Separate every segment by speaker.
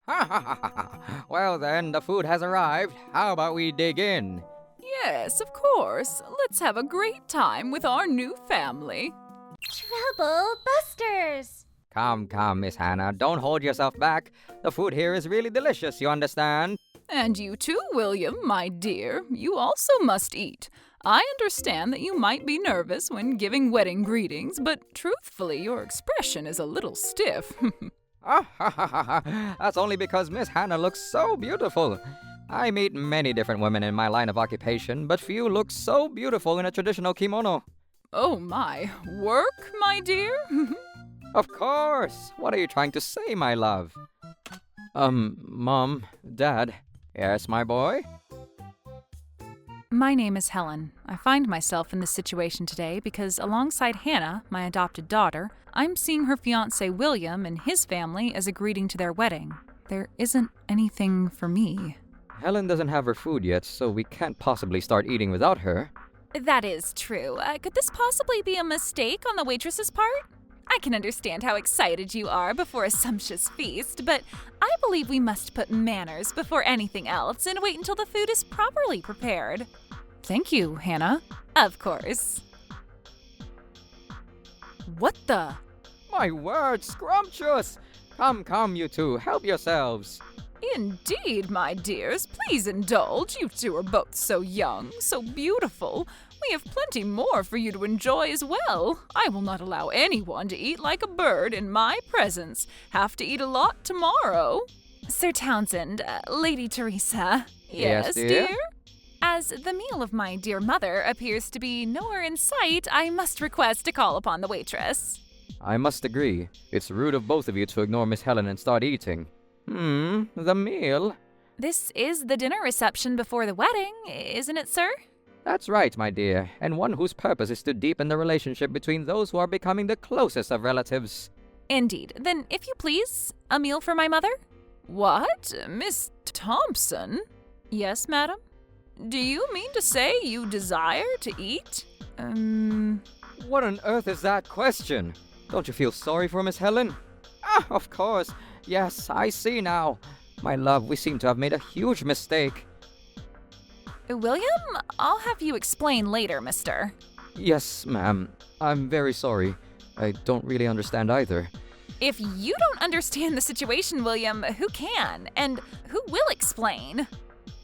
Speaker 1: Ha ha ha ha. Well then, the food has arrived. How about we dig in?
Speaker 2: Yes, of course. Let's have a great time with our new family.
Speaker 3: Trouble busters!
Speaker 1: Come, Miss Hannah, don't hold yourself back. The food here is really delicious, you understand?
Speaker 2: And you too, William, my dear. You also must eat. I understand that you might be nervous when giving wedding greetings, but truthfully, your expression is a little stiff.
Speaker 1: Ah ha ha ha ha. That's only because Miss Hannah looks so beautiful. I meet many different women in my line of occupation, but few look so beautiful in a traditional kimono.
Speaker 2: Oh my, work, my dear?
Speaker 1: Of course. What are you trying to say, my love? Mom, Dad. Yes, my boy?
Speaker 4: My name is Helen. I find myself in this situation today because alongside Hannah, my adopted daughter, I'm seeing her fiancé William and his family as a greeting to their wedding. There isn't anything for me.
Speaker 1: Helen doesn't have her food yet, so we can't possibly start eating without her.
Speaker 3: That is true. Could this possibly be a mistake on the waitress's part? I can understand how excited you are before a sumptuous feast, but I believe we must put manners before anything else and wait until the food is properly prepared.
Speaker 4: Thank you, Hannah.
Speaker 3: Of course.
Speaker 4: What the?
Speaker 1: My word, scrumptious! Come, you two, help yourselves.
Speaker 2: Indeed, my dears. Please indulge. You two are both so young, so beautiful. We have plenty more for you to enjoy as well. I will not allow anyone to eat like a bird in my presence. Have to eat a lot tomorrow.
Speaker 3: Sir Townsend, Lady Teresa.
Speaker 1: Yes, dear?
Speaker 3: As the meal of my dear mother appears to be nowhere in sight, I must request to call upon the waitress.
Speaker 1: I must agree. It's rude of both of you to ignore Miss Helen and start eating. The meal?
Speaker 3: This is the dinner reception before the wedding, isn't it, sir?
Speaker 1: That's right, my dear, and one whose purpose is to deepen the relationship between those who are becoming the closest of relatives.
Speaker 3: Indeed. Then, if you please, a meal for my mother?
Speaker 2: What? Miss Thompson?
Speaker 4: Yes, madam?
Speaker 2: Do you mean to say you desire to eat?
Speaker 1: What on earth is that question? Don't you feel sorry for Miss Helen? Ah, of course. Yes, I see now. My love, we seem to have made a huge mistake.
Speaker 3: William, I'll have you explain later, mister.
Speaker 1: Yes, ma'am. I'm very sorry. I don't really understand either.
Speaker 3: If you don't understand the situation, William, who can? And who will explain?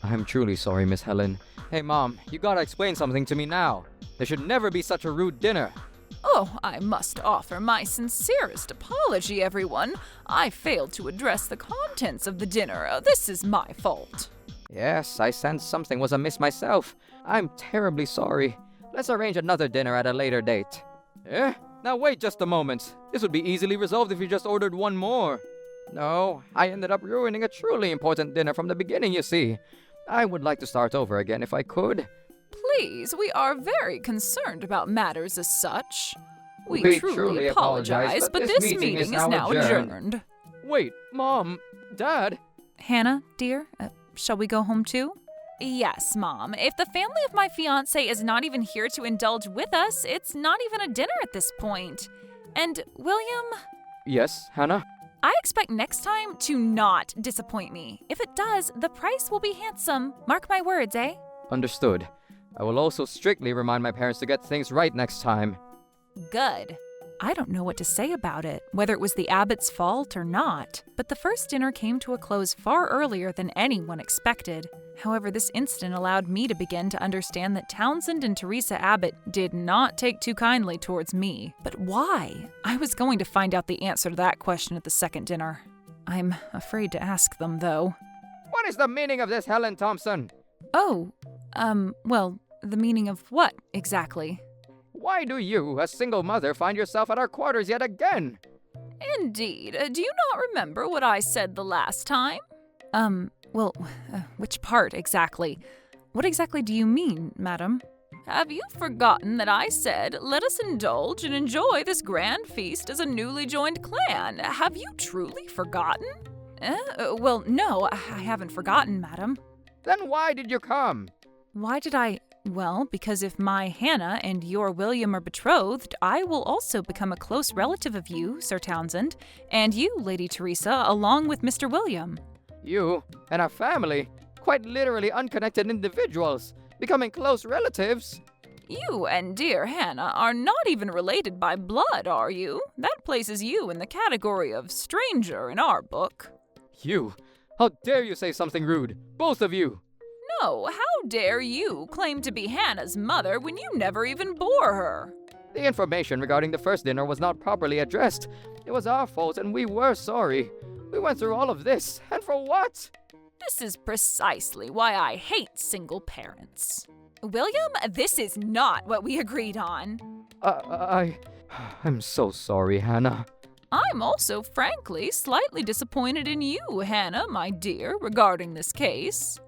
Speaker 1: I'm truly sorry, Miss Helen. Hey, Mom, you gotta explain something to me now. There should never be such a rude dinner.
Speaker 2: Oh, I must offer my sincerest apology, everyone. I failed to address the contents of the dinner. This is my fault.
Speaker 1: Yes, I sensed something was amiss myself. I'm terribly sorry. Let's arrange another dinner at a later date. Eh? Now wait just a moment. This would be easily resolved if you just ordered one more. No, I ended up ruining a truly important dinner from the beginning, you see. I would like to start over again if I could.
Speaker 2: Please, we are very concerned about matters as such. We truly
Speaker 1: truly
Speaker 2: apologize, but this meeting is now adjourned.
Speaker 1: Wait, Mom, Dad.
Speaker 4: Hannah, dear, shall we go home too?
Speaker 3: Yes, Mom. If the family of my fiancé is not even here to indulge with us, it's not even a dinner at this point. And, William,
Speaker 1: Yes, Hannah?
Speaker 3: I expect next time to not disappoint me. If it does, the price will be handsome. Mark my words, eh?
Speaker 1: Understood. I will also strictly remind my parents to get things right next time.
Speaker 3: Good.
Speaker 4: I don't know what to say about it, whether it was the abbot's fault or not, but the first dinner came to a close far earlier than anyone expected. However, this incident allowed me to begin to understand that Townsend and Teresa Abbott did not take too kindly towards me. But why? I was going to find out the answer to that question at the second dinner. I'm afraid to ask them, though.
Speaker 1: What is the meaning of this, Helen Thompson?
Speaker 4: Oh, well, the meaning of what, exactly?
Speaker 1: Why do you, a single mother, find yourself at our quarters yet again?
Speaker 2: Indeed. Do you not remember what I said the last time?
Speaker 4: Which part exactly? What exactly do you mean, madam?
Speaker 2: Have you forgotten that I said, let us indulge and enjoy this grand feast as a newly joined clan? Have you truly forgotten?
Speaker 4: Well, no, I haven't forgotten, madam.
Speaker 1: Then why did you come?
Speaker 4: Why did I? Well, because if my Hannah and your William are betrothed, I will also become a close relative of you, Sir Townsend, and you, Lady Teresa, along with Mr. William.
Speaker 1: You and our family, quite literally unconnected individuals, becoming close relatives.
Speaker 2: You and dear Hannah are not even related by blood, are you? That places you in the category of stranger in our book.
Speaker 1: You? How dare you say something rude? Both of you!
Speaker 2: No, how dare you claim to be Hannah's mother when you never even bore her?
Speaker 1: The information regarding the first dinner was not properly addressed. It was our fault and we were sorry. We went through all of this, and for what?
Speaker 2: This is precisely why I hate single parents.
Speaker 3: William, this is not what we agreed on.
Speaker 1: I'm so sorry, Hannah.
Speaker 2: I'm also, frankly, slightly disappointed in you, Hannah, my dear, regarding this case.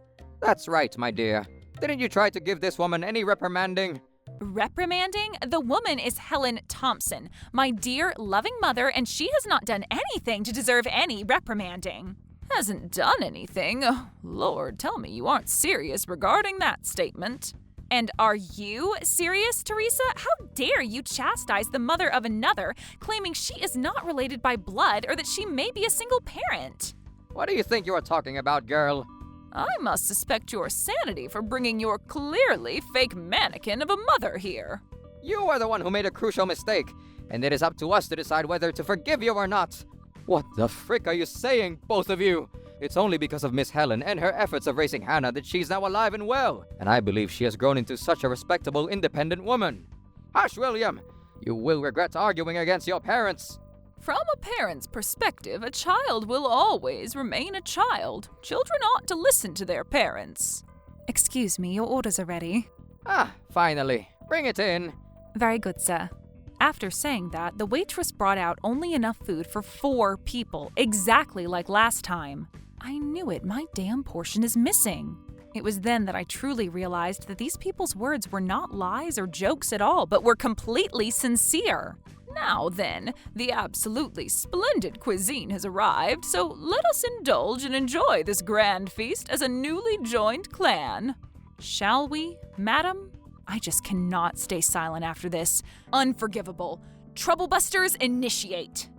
Speaker 1: That's right, my dear. Didn't you try to give this woman any reprimanding?
Speaker 3: Reprimanding? The woman is Helen Thompson, my dear, loving mother, and she has not done anything to deserve any reprimanding.
Speaker 2: Hasn't done anything? Oh, Lord, tell me you aren't serious regarding that statement.
Speaker 3: And are you serious, Teresa? How dare you chastise the mother of another, claiming she is not related by blood or that she may be a single parent?
Speaker 1: What do you think you are talking about, girl?
Speaker 2: I must suspect your sanity for bringing your clearly fake mannequin of a mother here.
Speaker 1: You are the one who made a crucial mistake, and it is up to us to decide whether to forgive you or not. What the frick are you saying, both of you? It's only because of Miss Helen and her efforts of raising Hannah that she's now alive and well, and I believe she has grown into such a respectable, independent woman. Hush, William! You will regret arguing against your parents.
Speaker 2: From a parent's perspective, a child will always remain a child. Children ought to listen to their parents.
Speaker 4: Excuse me, your orders are ready.
Speaker 1: Ah, finally. Bring it in.
Speaker 4: Very good, sir. After saying that, the waitress brought out only enough food for 4 people, exactly like last time. I knew it, my damn portion is missing. It was then that I truly realized that these people's words were not lies or jokes at all, but were completely sincere.
Speaker 2: Now then, the absolutely splendid cuisine has arrived, so let us indulge and enjoy this grand feast as a newly joined clan.
Speaker 4: Shall we, madam? I just cannot stay silent after this.
Speaker 3: Unforgivable. Troublebusters initiate.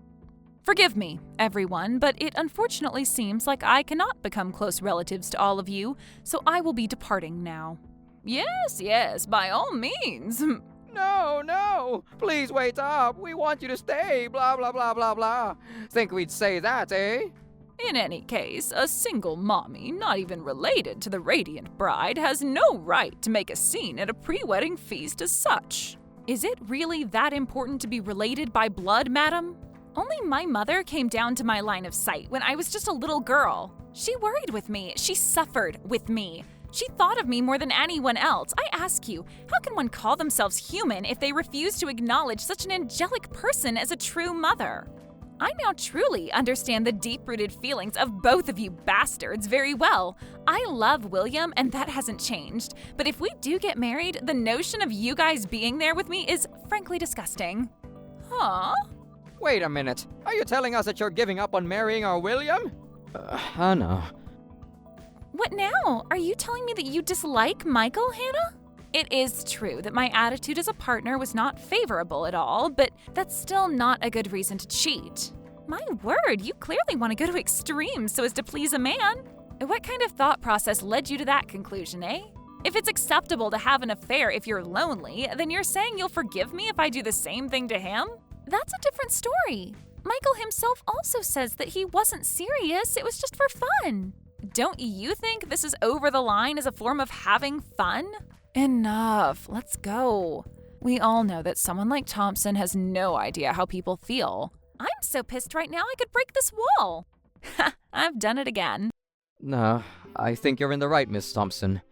Speaker 4: Forgive me, everyone, but it unfortunately seems like I cannot become close relatives to all of you, so I will be departing now.
Speaker 2: Yes, by all means.
Speaker 1: No, please wait up. We want you to stay, blah, blah, blah, blah, blah. Think we'd say that, eh?
Speaker 2: In any case, a single mommy, not even related to the radiant bride, has no right to make a scene at a pre-wedding feast as such.
Speaker 3: Is it really that important to be related by blood, madam? Only my mother came down to my line of sight when I was just a little girl. She worried with me. She suffered with me. She thought of me more than anyone else. I ask you, how can one call themselves human if they refuse to acknowledge such an angelic person as a true mother? I now truly understand the deep-rooted feelings of both of you bastards very well. I love William, and that hasn't changed. But if we do get married, the notion of you guys being there with me is frankly disgusting.
Speaker 2: Huh?
Speaker 1: Wait a minute. Are you telling us that you're giving up on marrying our William? Hannah.
Speaker 3: What now? Are you telling me that you dislike Michael, Hannah? It is true that my attitude as a partner was not favorable at all, but that's still not a good reason to cheat. My word, you clearly want to go to extremes so as to please a man. What kind of thought process led you to that conclusion, eh? If it's acceptable to have an affair if you're lonely, then you're saying you'll forgive me if I do the same thing to him? That's a different story. Michael himself also says that he wasn't serious, it was just for fun. Don't you think this is over the line as a form of having fun?
Speaker 4: Enough. Let's go. We all know that someone like Thompson has no idea how people feel.
Speaker 3: I'm so pissed right now I could break this wall.
Speaker 4: Ha! I've done it again.
Speaker 1: No, I think you're in the right, Miss Thompson.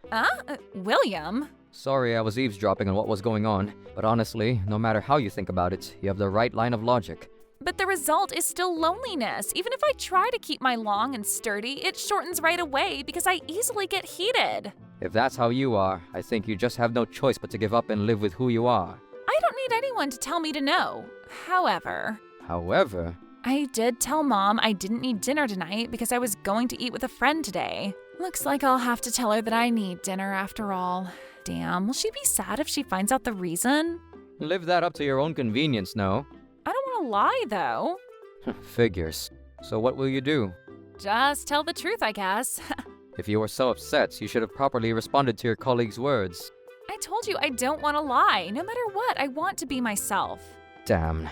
Speaker 3: William?
Speaker 1: Sorry I was eavesdropping on what was going on, but honestly, no matter how you think about it, you have the right line of logic.
Speaker 3: But the result is still loneliness. Even if I try to keep my long and sturdy, it shortens right away because I easily get heated.
Speaker 1: If that's how you are, I think you just have no choice but to give up and live with who you are.
Speaker 3: I don't need anyone to tell me to know. However,
Speaker 4: I did tell Mom I didn't need dinner tonight because I was going to eat with a friend today. Looks like I'll have to tell her that I need dinner after all. Damn, will she be sad if she finds out the reason?
Speaker 1: Live that up to your own convenience, no?
Speaker 3: I don't want to lie, though.
Speaker 1: Figures. So what will you do?
Speaker 4: Just tell the truth, I guess.
Speaker 1: If you were so upset, you should have properly responded to your colleague's words.
Speaker 4: I told you I don't want to lie. No matter what, I want to be myself.
Speaker 1: Damn.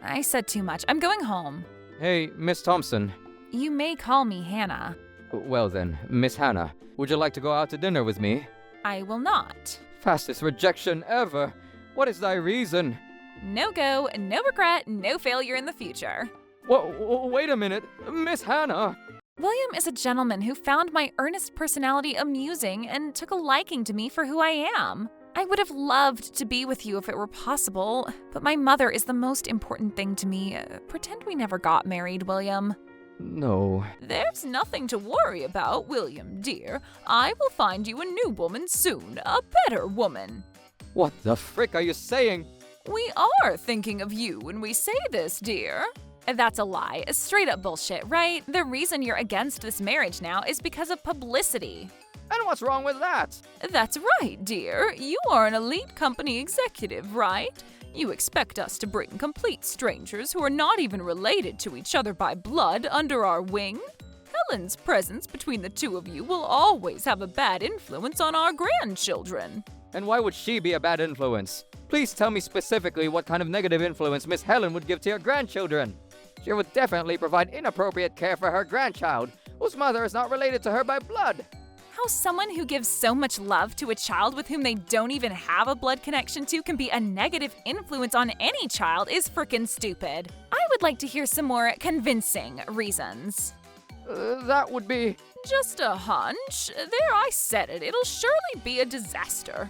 Speaker 4: I said too much. I'm going home.
Speaker 1: Hey, Miss Thompson.
Speaker 4: You may call me Hannah.
Speaker 1: Well then, Miss Hannah, would you like to go out to dinner with me?
Speaker 4: I will not.
Speaker 1: Fastest rejection ever. What is thy reason?
Speaker 4: No go, no regret, no failure in the future.
Speaker 1: Wait a minute, Miss Hannah.
Speaker 4: William is a gentleman who found my earnest personality amusing and took a liking to me for who I am. I would have loved to be with you if it were possible, but my mother is the most important thing to me. Pretend we never got married, William.
Speaker 1: No.
Speaker 2: There's nothing to worry about, William dear. I will find you a new woman soon, a better woman.
Speaker 1: What the frick are you saying?
Speaker 2: We are thinking of you when we say this, dear.
Speaker 4: That's a lie. Straight up bullshit, right? The reason you're against this marriage now is because of publicity.
Speaker 1: And what's wrong with that?
Speaker 2: That's right, dear. You are an elite company executive, right? You expect us to bring complete strangers who are not even related to each other by blood under our wing? Helen's presence between the two of you will always have a bad influence on our grandchildren.
Speaker 1: And why would she be a bad influence? Please tell me specifically what kind of negative influence Miss Helen would give to your grandchildren. She would definitely provide inappropriate care for her grandchild, whose mother is not related to her by blood.
Speaker 4: How someone who gives so much love to a child with whom they don't even have a blood connection to can be a negative influence on any child is frickin' stupid. I would like to hear some more convincing reasons.
Speaker 1: That would be...
Speaker 2: Just a hunch. There, I said it. It'll surely be a disaster.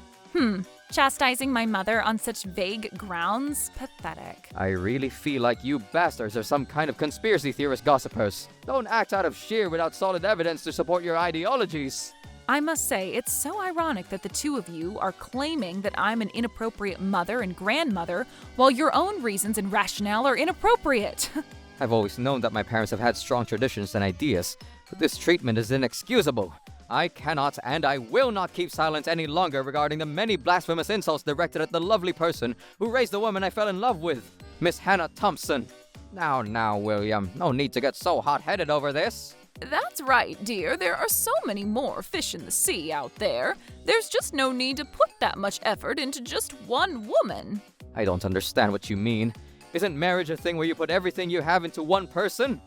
Speaker 4: Chastising my mother on such vague grounds? Pathetic.
Speaker 1: I really feel like you bastards are some kind of conspiracy theorist gossipers. Don't act out of sheer without solid evidence to support your ideologies.
Speaker 4: I must say, it's so ironic that the two of you are claiming that I'm an inappropriate mother and grandmother, while your own reasons and rationale are inappropriate.
Speaker 1: I've always known that my parents have had strong traditions and ideas, but this treatment is inexcusable. I cannot and I will not keep silent any longer regarding the many blasphemous insults directed at the lovely person who raised the woman I fell in love with, Miss Hannah Thompson. Now, William, no need to get so hot-headed over this.
Speaker 2: That's right, dear. There are so many more fish in the sea out there. There's just no need to put that much effort into just one woman.
Speaker 1: I don't understand what you mean. Isn't marriage a thing where you put everything you have into one person?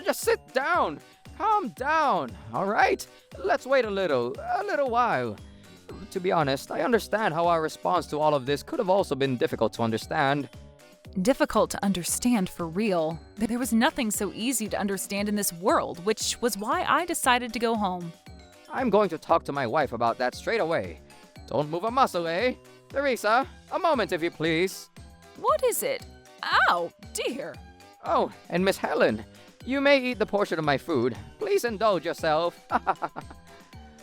Speaker 1: Just sit down. Calm down, all right? Let's wait a little while. To be honest, I understand how our response to all of this could have also been difficult to understand.
Speaker 4: Difficult to understand for real. There was nothing so easy to understand in this world, which was why I decided to go home.
Speaker 1: I'm going to talk to my wife about that straight away. Don't move a muscle, eh? Teresa, a moment if you please.
Speaker 2: What is it? Ow, dear.
Speaker 1: Oh, and Miss Helen, you may eat the portion of my food. Please indulge yourself.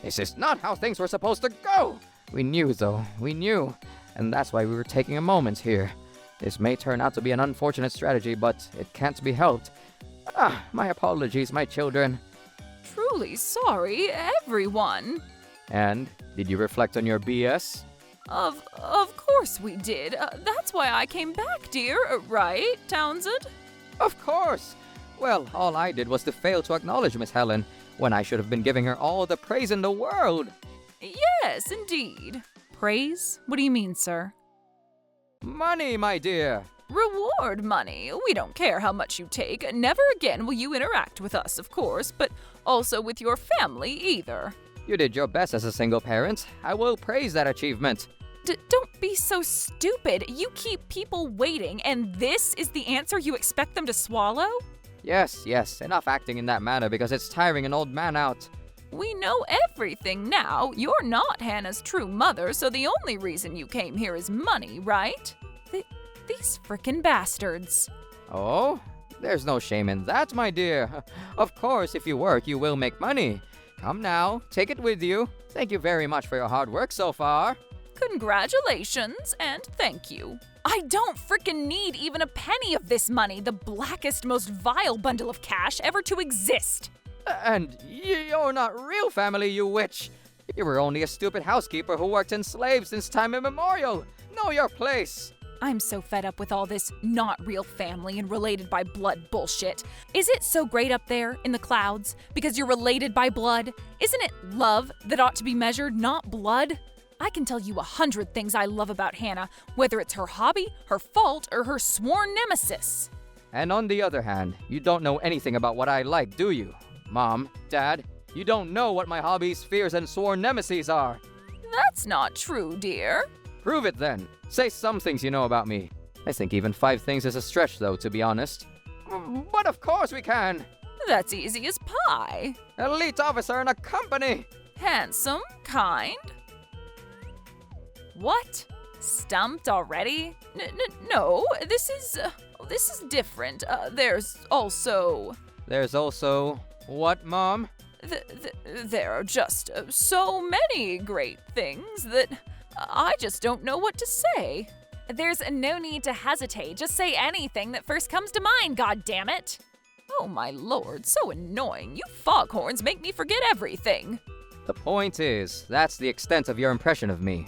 Speaker 1: This is not how things were supposed to go. We knew, though. We knew. And that's why we were taking a moment here. This may turn out to be an unfortunate strategy, but it can't be helped. My apologies, my children.
Speaker 2: Truly sorry, everyone.
Speaker 1: And did you reflect on your BS?
Speaker 2: Of course we did. That's why I came back, dear. Right, Townsend?
Speaker 1: Of course. Well, all I did was to fail to acknowledge Miss Helen, when I should have been giving her all the praise in the world.
Speaker 2: Yes, indeed.
Speaker 4: Praise? What do you mean, sir?
Speaker 1: Money, my dear.
Speaker 2: Reward money. We don't care how much you take. Never again will you interact with us, of course, but also with your family either.
Speaker 1: You did your best as a single parent. I will praise that achievement.
Speaker 4: Don't be so stupid. You keep people waiting, and this is the answer you expect them to swallow?
Speaker 1: Yes, enough acting in that manner because it's tiring an old man out.
Speaker 2: We know everything now. You're not Hannah's true mother, so the only reason you came here is money, right?
Speaker 4: These frickin' bastards.
Speaker 1: Oh, there's no shame in that, my dear. Of course, if you work, you will make money. Come now, take it with you. Thank you very much for your hard work so far.
Speaker 2: Congratulations, and thank you.
Speaker 4: I don't frickin' need even a penny of this money, the blackest, most vile bundle of cash ever to exist.
Speaker 1: And you're not real family, you witch. You were only a stupid housekeeper who worked in slaves since time immemorial. Know your place.
Speaker 4: I'm so fed up with all this not real family and related by blood bullshit. Is it so great up there in the clouds because you're related by blood? Isn't it love that ought to be measured, not blood? I can tell you 100 things I love about Hannah, whether it's her hobby, her fault, or her sworn nemesis.
Speaker 1: And on the other hand, you don't know anything about what I like, do you? Mom, Dad, you don't know what my hobbies, fears, and sworn nemesis are.
Speaker 2: That's not true, dear.
Speaker 1: Prove it then. Say some things you know about me. I think even 5 things is a stretch though, to be honest. But of course we can.
Speaker 2: That's easy as pie.
Speaker 1: Elite officer in a company.
Speaker 2: Handsome, kind.
Speaker 4: What? Stumped already?
Speaker 2: No, this is different. There's also
Speaker 1: what, Mom?
Speaker 2: there are just so many great things that I just don't know what to say.
Speaker 4: There's no need to hesitate. Just say anything that first comes to mind, goddammit.
Speaker 2: Oh my lord, so annoying. You foghorns make me forget everything.
Speaker 1: The point is, that's the extent of your impression of me,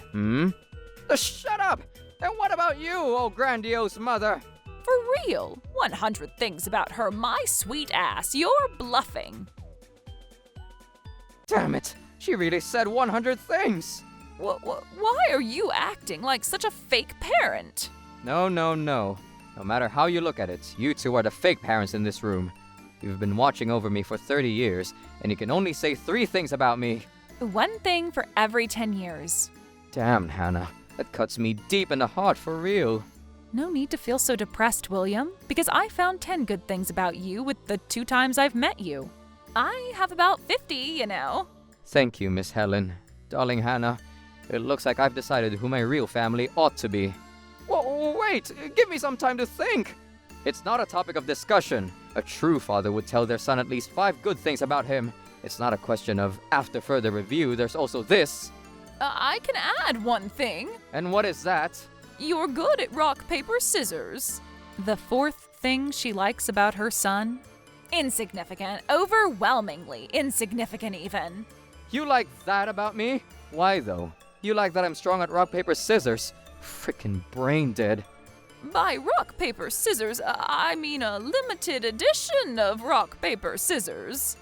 Speaker 1: Shut up! And what about you, oh grandiose mother?
Speaker 2: For real, 100 things about her, my sweet ass. You're bluffing.
Speaker 1: Damn it! She really said 100 things!
Speaker 2: Why are you acting like such a fake parent?
Speaker 1: No. No matter how you look at it, you two are the fake parents in this room. You've been watching over me for 30 years, and you can only say 3 things about me.
Speaker 4: 1 thing for every 10 years.
Speaker 1: Damn, Hannah. That cuts me deep in the heart for real.
Speaker 4: No need to feel so depressed, William, because I found 10 good things about you with the 2 times I've met you.
Speaker 2: I have about 50, you know.
Speaker 1: Thank you, Miss Helen. Darling Hannah, it looks like I've decided who my real family ought to be. Whoa, wait! Give me some time to think! It's not a topic of discussion. A true father would tell their son at least 5 good things about him. It's not a question of, after further review, there's also this.
Speaker 2: I can add 1 thing.
Speaker 1: And what is that?
Speaker 2: You're good at rock, paper, scissors.
Speaker 4: The 4th thing she likes about her son?
Speaker 2: Insignificant. Overwhelmingly insignificant, even.
Speaker 1: You like that about me? Why, though? You like that I'm strong at rock, paper, scissors? Frickin' brain dead.
Speaker 2: By rock, paper, scissors, I mean a limited edition of rock, paper, scissors.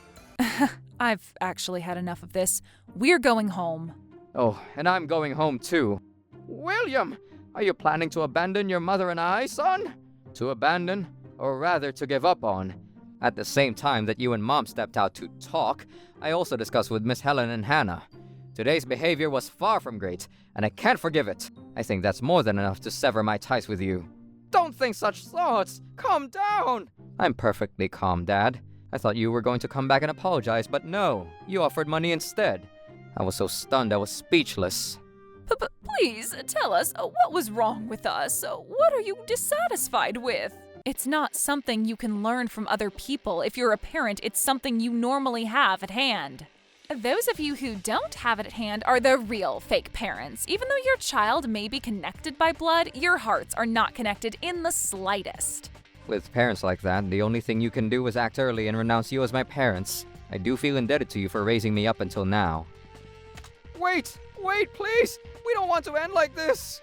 Speaker 4: I've actually had enough of this. We're going home.
Speaker 1: Oh, and I'm going home too. William, are you planning to abandon your mother and I, son? To abandon, or rather to give up on? At the same time that you and Mom stepped out to talk, I also discussed with Miss Helen and Hannah. Today's behavior was far from great, and I can't forgive it. I think that's more than enough to sever my ties with you. Don't think such thoughts! Calm down! I'm perfectly calm, Dad. I thought you were going to come back and apologize, but no, you offered money instead. I was so stunned I was speechless.
Speaker 2: Please, tell us, what was wrong with us? What are you dissatisfied with?
Speaker 4: It's not something you can learn from other people. If you're a parent, it's something you normally have at hand.
Speaker 3: Those of you who don't have it at hand are the real fake parents. Even though your child may be connected by blood, your hearts are not connected in the slightest.
Speaker 1: With parents like that, the only thing you can do is act early and renounce you as my parents. I do feel indebted to you for raising me up until now. Wait, please! We don't want to end like this!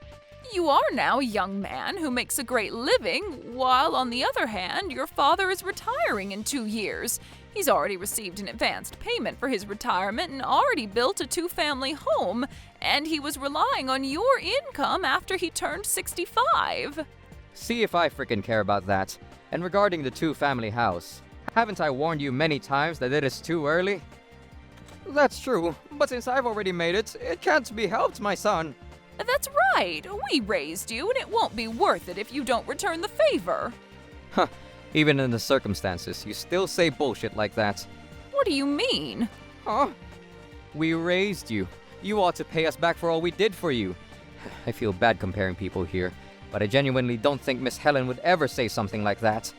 Speaker 2: You are now a young man who makes a great living, while on the other hand, your father is retiring in 2 years. He's already received an advanced payment for his retirement and already built a 2-family home, and he was relying on your income after he turned 65.
Speaker 1: See if I frickin' care about that. And regarding the 2-family house, haven't I warned you many times that it is too early? That's true, but since I've already made it, it can't be helped, my son.
Speaker 2: That's right. We raised you, and it won't be worth it if you don't return the favor.
Speaker 1: Huh. Even in the circumstances, you still say bullshit like that.
Speaker 2: What do you mean?
Speaker 1: Huh? We raised you. You ought to pay us back for all we did for you. I feel bad comparing people here, but I genuinely don't think Miss Helen would ever say something like that.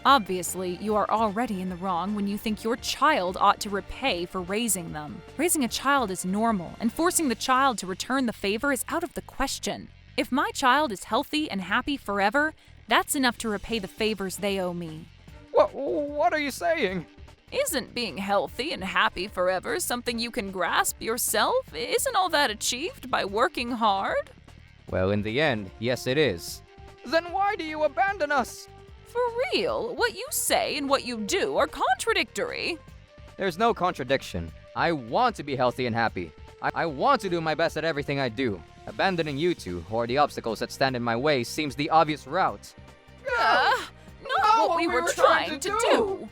Speaker 4: Obviously, you are already in the wrong when you think your child ought to repay for raising them. Raising a child is normal, and forcing the child to return the favor is out of the question. If my child is healthy and happy forever, that's enough to repay the favors they owe me.
Speaker 1: What are you saying?
Speaker 2: Isn't being healthy and happy forever something you can grasp yourself? Isn't all that achieved by working hard?
Speaker 1: Well, in the end, yes it is. Then why do you abandon us?
Speaker 2: For real, what you say and what you do are contradictory.
Speaker 1: There's no contradiction. I want to be healthy and happy. I want to do my best at everything I do. Abandoning you two, or the obstacles that stand in my way, seems the obvious route.
Speaker 2: Not what we were trying to do.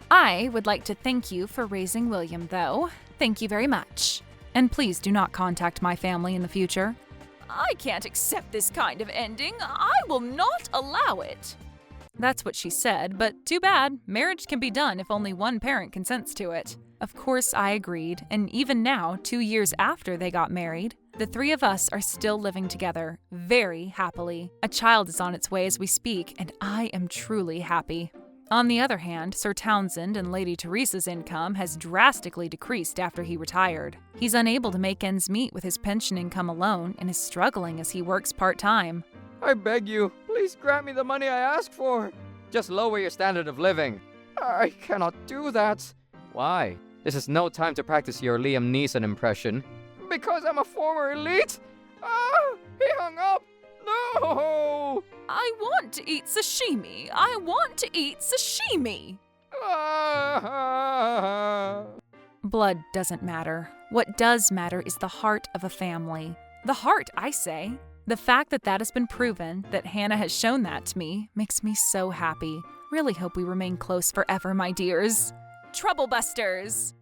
Speaker 4: I would like to thank you for raising William, though. Thank you very much. And please do not contact my family in the future.
Speaker 2: I can't accept this kind of ending. I will not allow it.
Speaker 4: That's what she said, but too bad. Marriage can be done if only one parent consents to it. Of course, I agreed, and even now, 2 years after they got married, the three of us are still living together, very happily. A child is on its way as we speak, and I am truly happy. On the other hand, Sir Townsend and Lady Teresa's income has drastically decreased after he retired. He's unable to make ends meet with his pension income alone and is struggling as he works part-time.
Speaker 1: I beg you, please grant me the money I ask for. Just lower your standard of living. I cannot do that. Why? This is no time to practice your Liam Neeson impression. Because I'm a former elite? He hung up. No!
Speaker 2: I want to eat sashimi. I want to eat sashimi.
Speaker 4: Blood doesn't matter. What does matter is the heart of a family. The heart, I say. The fact that has been proven, that Hannah has shown that to me, makes me so happy. Really hope we remain close forever, my dears.
Speaker 2: Troublebusters.